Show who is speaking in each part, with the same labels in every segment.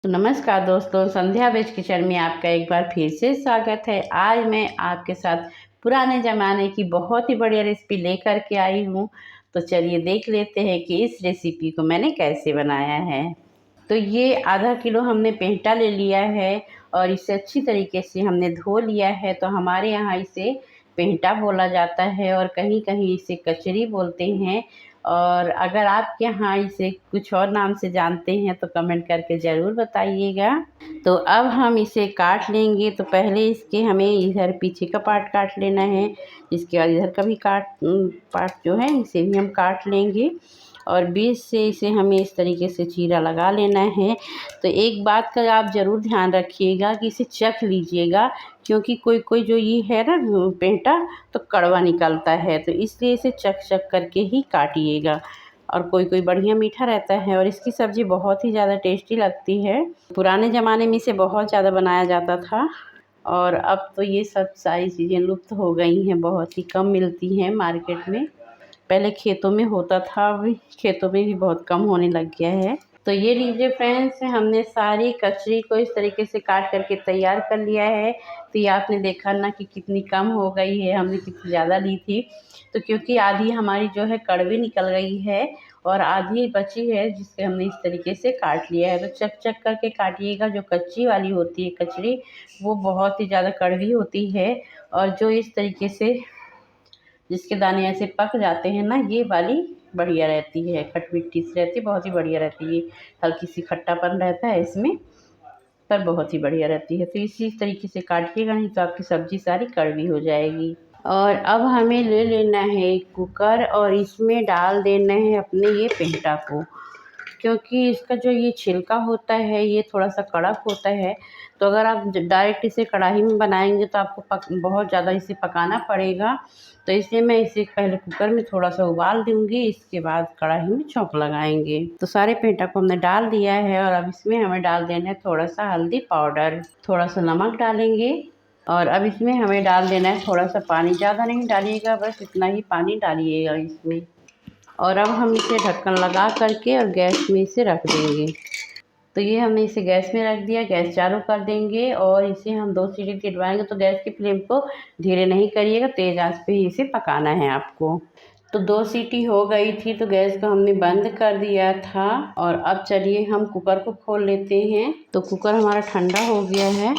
Speaker 1: तो नमस्कार दोस्तों, संध्या वेज किचन में आपका एक बार फिर से स्वागत है। आज मैं आपके साथ पुराने ज़माने की बहुत ही बढ़िया रेसिपी लेकर के आई हूँ। तो चलिए देख लेते हैं कि इस रेसिपी को मैंने कैसे बनाया है। तो ये आधा किलो हमने पेंटा ले लिया है और इसे अच्छी तरीके से हमने धो लिया है। तो हमारे यहाँ इसे पेंटा बोला जाता है और कहीं कहीं इसे कचरी बोलते हैं। और अगर आपके यहाँ इसे कुछ और नाम से जानते हैं तो कमेंट करके ज़रूर बताइएगा। तो अब हम इसे काट लेंगे। तो पहले इसके हमें इधर पीछे का पार्ट काट लेना है। इसके बाद इधर का भी पार्ट जो है इसे भी हम काट लेंगे और बीच से इसे हमें इस तरीके से चीरा लगा लेना है। तो एक बात का आप ज़रूर ध्यान रखिएगा कि इसे चख लीजिएगा, क्योंकि कोई कोई जो ये है ना पेंटा तो कड़वा निकलता है, तो इसलिए इसे चख चख करके ही काटिएगा। और कोई कोई बढ़िया मीठा रहता है और इसकी सब्ज़ी बहुत ही ज़्यादा टेस्टी लगती है। पुराने ज़माने में इसे बहुत ज़्यादा बनाया जाता था और अब तो ये सब सारी चीज़ें लुप्त हो गई हैं, बहुत ही कम मिलती हैं मार्केट में। पहले खेतों में होता था, अभी खेतों में भी बहुत कम होने लग गया है। तो ये लीजिए फ्रेंड्स, हमने सारी कचरी को इस तरीके से काट करके तैयार कर लिया है। तो ये आपने देखा ना कि कितनी कम हो गई है, हमने कितनी ज़्यादा ली थी। तो क्योंकि आधी हमारी जो है कड़वी निकल गई है और आधी बची है जिससे हमने इस तरीके से काट लिया है। तो चक चक करके काटिएगा। जो कच्ची वाली होती है कचरी वो बहुत ही ज़्यादा कड़वी होती है, और जो इस तरीके से जिसके दाने ऐसे पक जाते हैं ना, ये वाली बढ़िया रहती है, खट मिट्टी सी रहती है, बहुत ही बढ़िया रहती है। हल्की सी खट्टापन रहता है इसमें, पर बहुत ही बढ़िया रहती है। तो इसी तरीके से काटिएगा, नहीं तो आपकी सब्ज़ी सारी कड़वी हो जाएगी। और अब हमें ले लेना है एक कुकर और इसमें डाल देना है अपने ये पेंटा को, क्योंकि इसका जो ये छिलका होता है ये थोड़ा सा कड़क होता है। तो अगर आप डायरेक्ट इसे कढ़ाई में बनाएंगे तो आपको बहुत ज़्यादा इसे पकाना पड़ेगा। तो इसलिए मैं इसे पहले कुकर में थोड़ा सा उबाल दूंगी, इसके बाद कढ़ाई में छौंक लगाएंगे। तो सारे पेंटा को हमने डाल दिया है और अब इसमें हमें डाल देना है थोड़ा सा हल्दी पाउडर, थोड़ा सा नमक डालेंगे और अब इसमें हमें डाल देना है थोड़ा सा पानी। ज़्यादा नहीं डालिएगा, बस इतना ही पानी डालिएगा इसमें। और अब हम इसे ढक्कन लगा करके और गैस में इसे रख देंगे। तो ये हमने इसे गैस में रख दिया, गैस चालू कर देंगे और इसे हम 2 सीटी दिलवाएंगे। तो गैस की फ्लेम को धीरे नहीं करिएगा, तेज़ आंच पे ही इसे पकाना है आपको। तो 2 सीटी हो गई थी तो गैस को हमने बंद कर दिया था। और अब चलिए हम कुकर को खोल लेते हैं। तो कुकर हमारा ठंडा हो गया है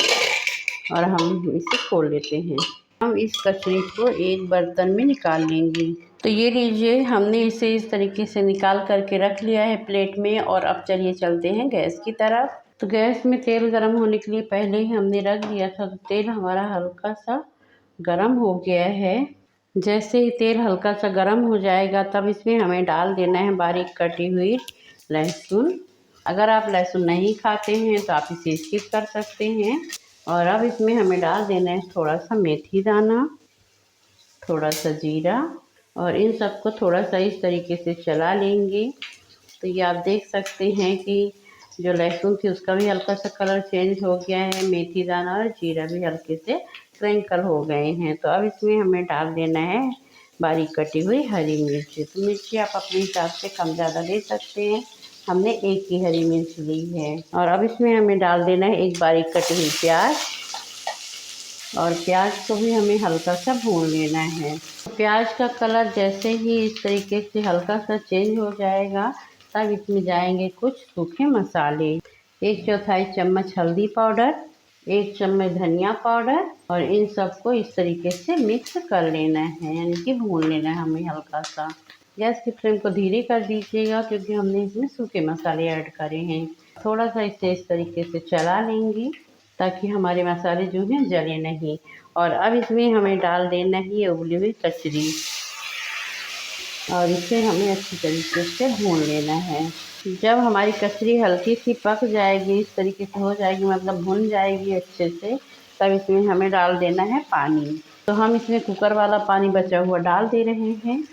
Speaker 1: और हम इसे खोल लेते हैं। हम इस कचरी को एक बर्तन में निकाल लेंगे। तो ये लीजिए, हमने इसे इस तरीके से निकाल करके रख लिया है प्लेट में। और अब चलिए चलते हैं गैस की तरफ। तो गैस में तेल गर्म होने के लिए पहले ही हमने रख दिया था। तो तेल हमारा हल्का सा गर्म हो गया है। जैसे ही तेल हल्का सा गर्म हो जाएगा तब इसमें हमें डाल देना है बारीक कटी हुई लहसुन। अगर आप लहसुन नहीं खाते हैं तो आप इसे स्किप कर सकते हैं। और अब इसमें हमें डाल देना है थोड़ा सा मेथी दाना, थोड़ा सा जीरा, और इन सबको थोड़ा सा इस तरीके से चला लेंगे। तो ये आप देख सकते हैं कि जो लहसुन थी उसका भी हल्का सा कलर चेंज हो गया है, मेथी दाना और जीरा भी हल्के से क्रैंकल हो गए हैं। तो अब इसमें हमें डाल देना है बारीक कटी हुई हरी मिर्च। तो मिर्ची आप अपने हिसाब से कम ज़्यादा ले सकते हैं, हमने एक ही हरी मिर्च ली है। और अब इसमें हमें डाल देना है एक बारीक कटी हुई प्याज, और प्याज को भी हमें हल्का सा भून लेना है। प्याज का कलर जैसे ही इस तरीके से हल्का सा चेंज हो जाएगा तब इसमें जाएंगे कुछ सूखे मसाले। 1/4 चम्मच हल्दी पाउडर, 1 चम्मच धनिया पाउडर, और इन सबको इस तरीके से मिक्स कर लेना है, यानी कि भून लेना है हमें हल्का सा। गैस की फ्लेम को धीरे कर दीजिएगा क्योंकि हमने इसमें सूखे मसाले ऐड करे हैं। थोड़ा सा इसे इस तरीके से चला लेंगे ताकि हमारे मसाले जो हैं जले नहीं। और अब इसमें हमें डाल देना है ये उबली हुई कचरी और इसे हमें अच्छी तरीके से भून लेना है। जब हमारी कचरी हल्की सी पक जाएगी, इस तरीके से हो जाएगी, मतलब भुन जाएगी अच्छे से, तब इसमें हमें डाल देना है पानी। तो हम इसमें कुकर वाला पानी बचा हुआ डाल दे रहे हैं।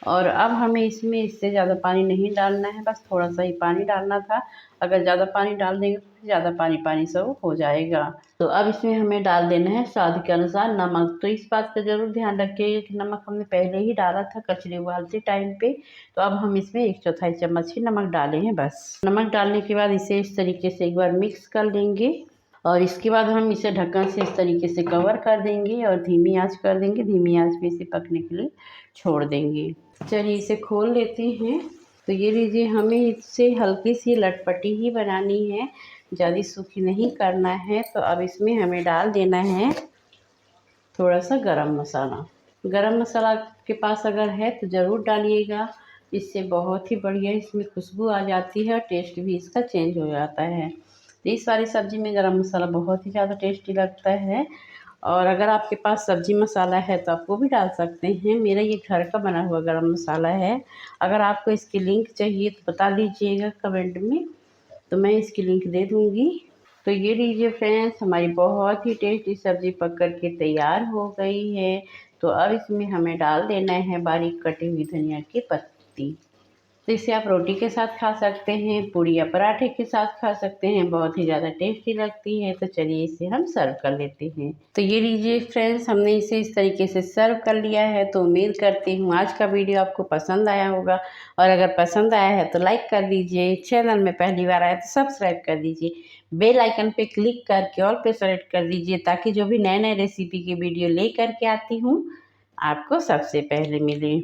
Speaker 1: और अब हमें इसमें इससे ज़्यादा पानी नहीं डालना है, बस थोड़ा सा ही पानी डालना था। अगर ज़्यादा पानी डाल देंगे तो ज़्यादा पानी पानी सब हो जाएगा। तो अब इसमें हमें डाल देना है स्वाद के अनुसार नमक। तो इस बात का ज़रूर ध्यान रखिएगा कि नमक हमने पहले ही डाला था कचरी उबालते टाइम पे। तो अब हम इसमें 1/4 चम्मच ही नमक डाले हैं बस। नमक डालने के बाद इसे इस तरीके से एक बार मिक्स कर लेंगे और इसके बाद हम इसे ढक्कन से इस तरीके से कवर कर देंगे और धीमी आंच कर देंगे। धीमी आंच पे इसे पकने के लिए छोड़ देंगे। चलिए इसे खोल लेते हैं। तो ये लीजिए, हमें इससे हल्की सी लटपटी ही बनानी है, ज़्यादा सूखी नहीं करना है। तो अब इसमें हमें डाल देना है थोड़ा सा गरम मसाला। गरम मसाला आपके पास अगर है तो ज़रूर डालिएगा, इससे बहुत ही बढ़िया इसमें खुशबू आ जाती है और टेस्ट भी इसका चेंज हो जाता है। तो इस वाली सब्ज़ी में गरम मसाला बहुत ही ज़्यादा टेस्टी लगता है। और अगर आपके पास सब्ज़ी मसाला है तो आप वो भी डाल सकते हैं। मेरा ये घर का बना हुआ गरम मसाला है। अगर आपको इसकी लिंक चाहिए तो बता दीजिएगा कमेंट में, तो मैं इसकी लिंक दे दूँगी। तो ये लीजिए फ्रेंड्स, हमारी बहुत ही टेस्टी सब्ज़ी पक कर के तैयार हो गई है। तो अब इसमें हमें डाल देना है बारीक कटी हुई धनिया की पत्ती। तो इसे आप रोटी के साथ खा सकते हैं, पूड़ी या पराठे के साथ खा सकते हैं, बहुत ही ज़्यादा टेस्टी लगती है। तो चलिए इसे हम सर्व कर लेते हैं। तो ये लीजिए फ्रेंड्स, हमने इसे इस तरीके से सर्व कर लिया है। तो उम्मीद करती हूँ आज का वीडियो आपको पसंद आया होगा, और अगर पसंद आया है तो लाइक कर दीजिए, चैनल में पहली बार आया तो सब्सक्राइब कर दीजिए, बेल आइकन पे क्लिक करके ऑल पे सेलेक्ट कर दीजिए, ताकि जो भी नए नए रेसिपी की वीडियो लेकर के आती हूँ आपको सबसे पहले मिले।